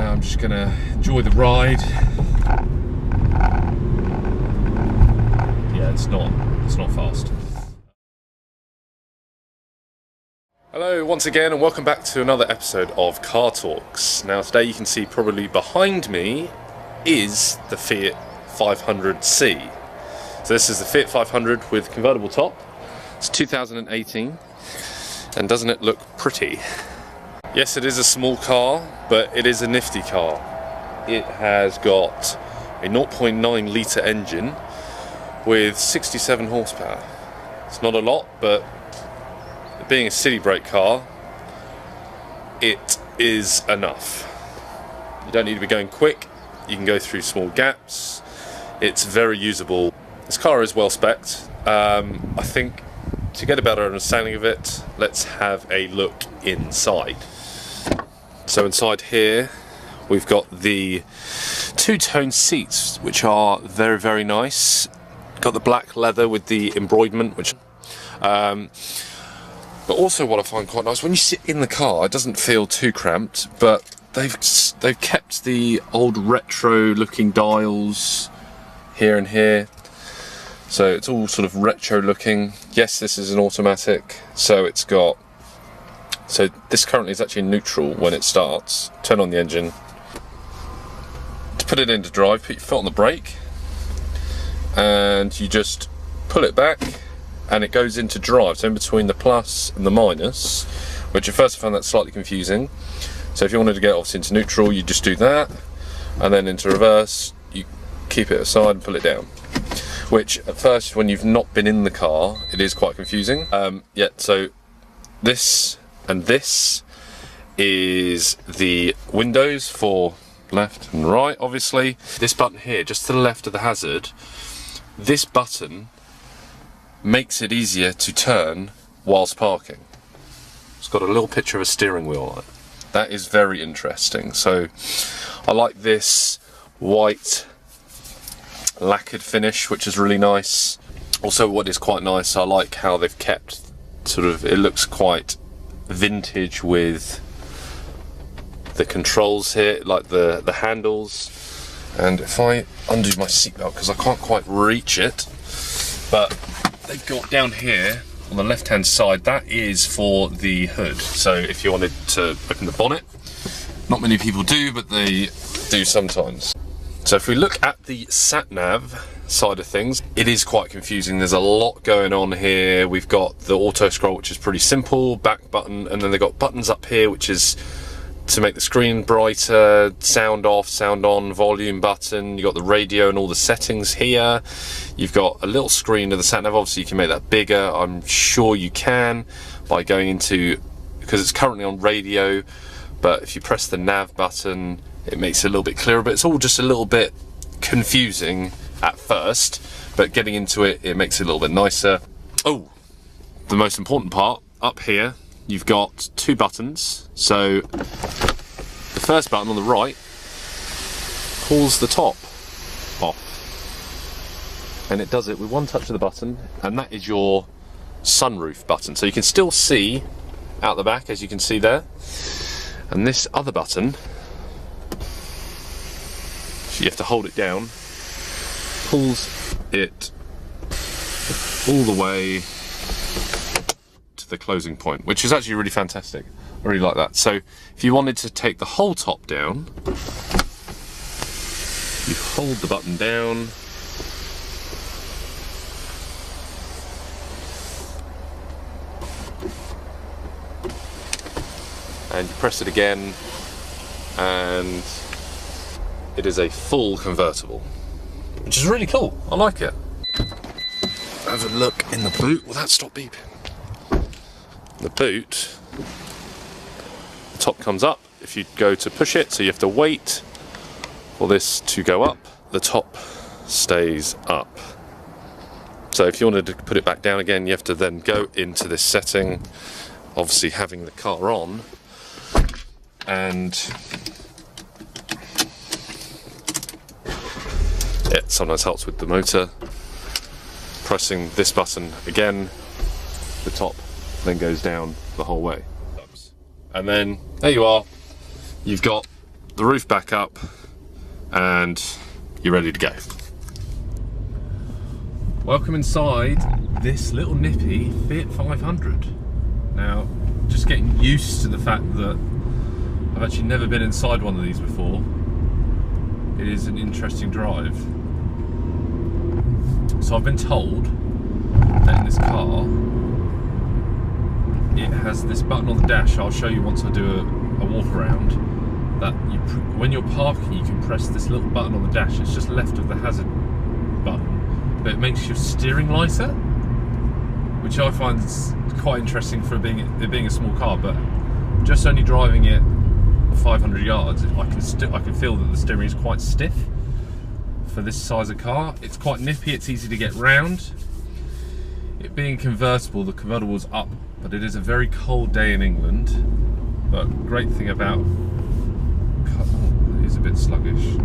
Now I'm just gonna enjoy the ride. Yeah, it's not fast. Hello once again and welcome back to another episode of Car Talks. Now today you can see probably behind me is the Fiat 500C. So this is the Fiat 500 with convertible top. It's 2018 and doesn't it look pretty? Yes, it is a small car, but it is a nifty car. It has got a 0.9 litre engine with 67 horsepower. It's not a lot, but being a city brake car, it is enough. You don't need to be going quick, you can go through small gaps, it's very usable. This car is well spec'd. I think to get a better understanding of it, let's have a look inside. So inside here we've got the two-tone seats, which are very, very nice. Got the black leather with the embroiderment, which but also what I find quite nice, when you sit in the car it doesn't feel too cramped, but they've kept the old retro looking dials here and here, so it's all sort of retro looking. Yes, this is an automatic, so it's got, so this currently is actually neutral when it starts. Turn on the engine. To put it into drive, put your foot on the brake and you just pull it back and it goes into drive, so in between the plus and the minus, which at first I found that slightly confusing. So if you wanted to get obviously into neutral, you just do that, and then into reverse, you keep it aside and pull it down. Which at first, when you've not been in the car, it is quite confusing. Yeah, so this and this is the windows for left and right, obviously. This button here, just to the left of the hazard, this button makes it easier to turn whilst parking. It's got a little picture of a steering wheel on it. That is very interesting. So I like this white lacquered finish, which is really nice. Also, what is quite nice, I like how they've kept sort of, it looks quite vintage with the controls here, like the handles. And if I undo my seatbelt, because I can't quite reach it, but they've got down here on the left hand side, that is for the hood. So if you wanted to open the bonnet, not many people do, but they do sometimes. So if we look at the sat nav side of things, it is quite confusing. There's a lot going on here. We've got the auto scroll, which is pretty simple, back button, and then they've got buttons up here, which is to make the screen brighter, sound off, sound on, volume button. You've got the radio and all the settings here. You've got a little screen of the sat nav. Obviously you can make that bigger. I'm sure you can by going into, because it's currently on radio, but if you press the nav button it makes it a little bit clearer, but it's all just a little bit confusing at first, but getting into it, it makes it a little bit nicer. Oh, the most important part, up here you've got two buttons. So the first button on the right pulls the top off, and it does it with one touch of the button, and that is your sunroof button. So you can still see out the back, as you can see there. And this other button, you have to hold it down, pulls it all the way to the closing point, which is actually really fantastic. I really like that. So if you wanted to take the whole top down, you hold the button down, and you press it again, and it is a full convertible, which is really cool. I like it. Have a look in the boot. Will that stop beeping? The boot, the top comes up if you go to push it, so you have to wait for this to go up. The top stays up. So if you wanted to put it back down again, you have to then go into this setting, obviously having the car on, and it sometimes helps with the motor. Pressing this button again, the top then goes down the whole way. And then there you are, you've got the roof back up, and you're ready to go. Welcome inside this little nippy Fiat 500. Now, just getting used to the fact that I've actually never been inside one of these before. It is an interesting drive. So I've been told that in this car, it has this button on the dash. I'll show you once I do a walk around. That when you're parking, you can press this little button on the dash. It's just left of the hazard button, but it makes your steering lighter, which I find quite interesting for it being a small car. But just only driving it 500 yards, I can feel that the steering is quite stiff for this size of car. It's quite nippy. It's easy to get round. It being convertible, the convertible's up, but it is a very cold day in England. But great thing about, oh, it is a bit sluggish.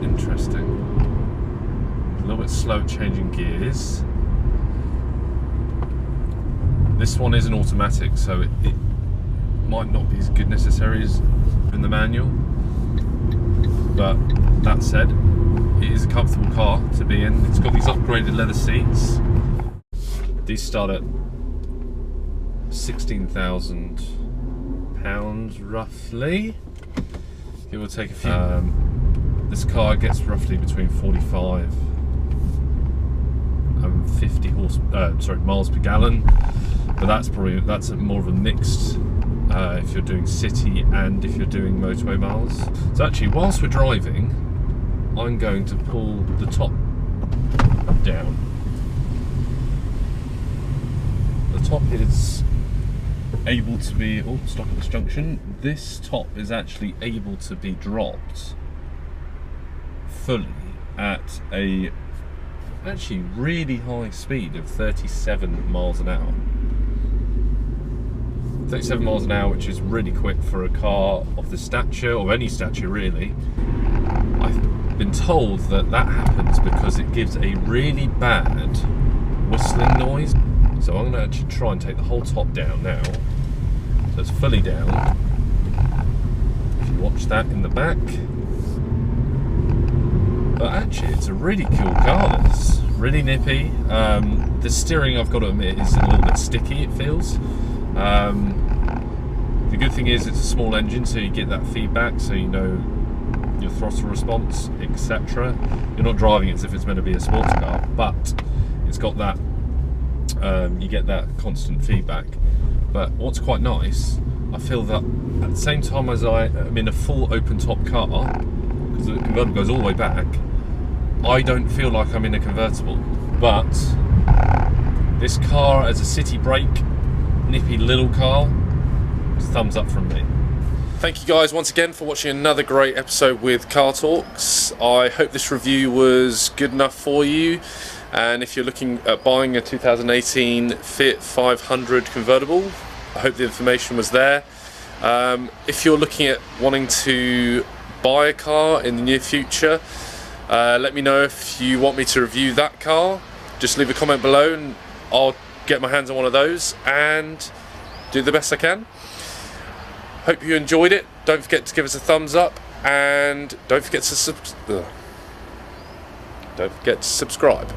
Interesting. A little bit slow at changing gears. This one is an automatic, so it might not be as good necessary as in the manual. But that said, it is a comfortable car to be in. It's got these upgraded leather seats. These start at £16,000 roughly. It will take a few. This car gets roughly between 45 and 50 miles per gallon. But that's more of a mixed. If you're doing city and if you're doing motorway miles. So actually, whilst we're driving, I'm going to pull the top down. The top is able to be, oh, stop at this junction. This top is actually able to be dropped fully at a actually really high speed of 37 miles an hour. 37 miles an hour, which is really quick for a car of this stature, or any stature really. I've been told that that happens because it gives a really bad whistling noise. So I'm going to actually try and take the whole top down now. So it's fully down. If you watch that in the back. But actually, it's a really cool car, this. Really nippy. The steering, I've got to admit, is a little bit sticky, it feels. The good thing is it's a small engine, so you get that feedback, so you know your throttle response, etc. You're not driving it as if it's meant to be a sports car, but it's got that, you get that constant feedback. But what's quite nice, I feel that at the same time as I'm in a full open top car, because the convertible goes all the way back, I don't feel like I'm in a convertible. But this car as a city break, nippy little car, thumbs up from me. Thank you guys once again for watching another great episode with Car Talks. I hope this review was good enough for you, and if you're looking at buying a 2018 Fiat 500 convertible, I hope the information was there. If you're looking at wanting to buy a car in the near future, let me know if you want me to review that car. Just leave a comment below and I'll get my hands on one of those and do the best I can. Hope you enjoyed it. Don't forget to give us a thumbs up, and don't forget to subscribe.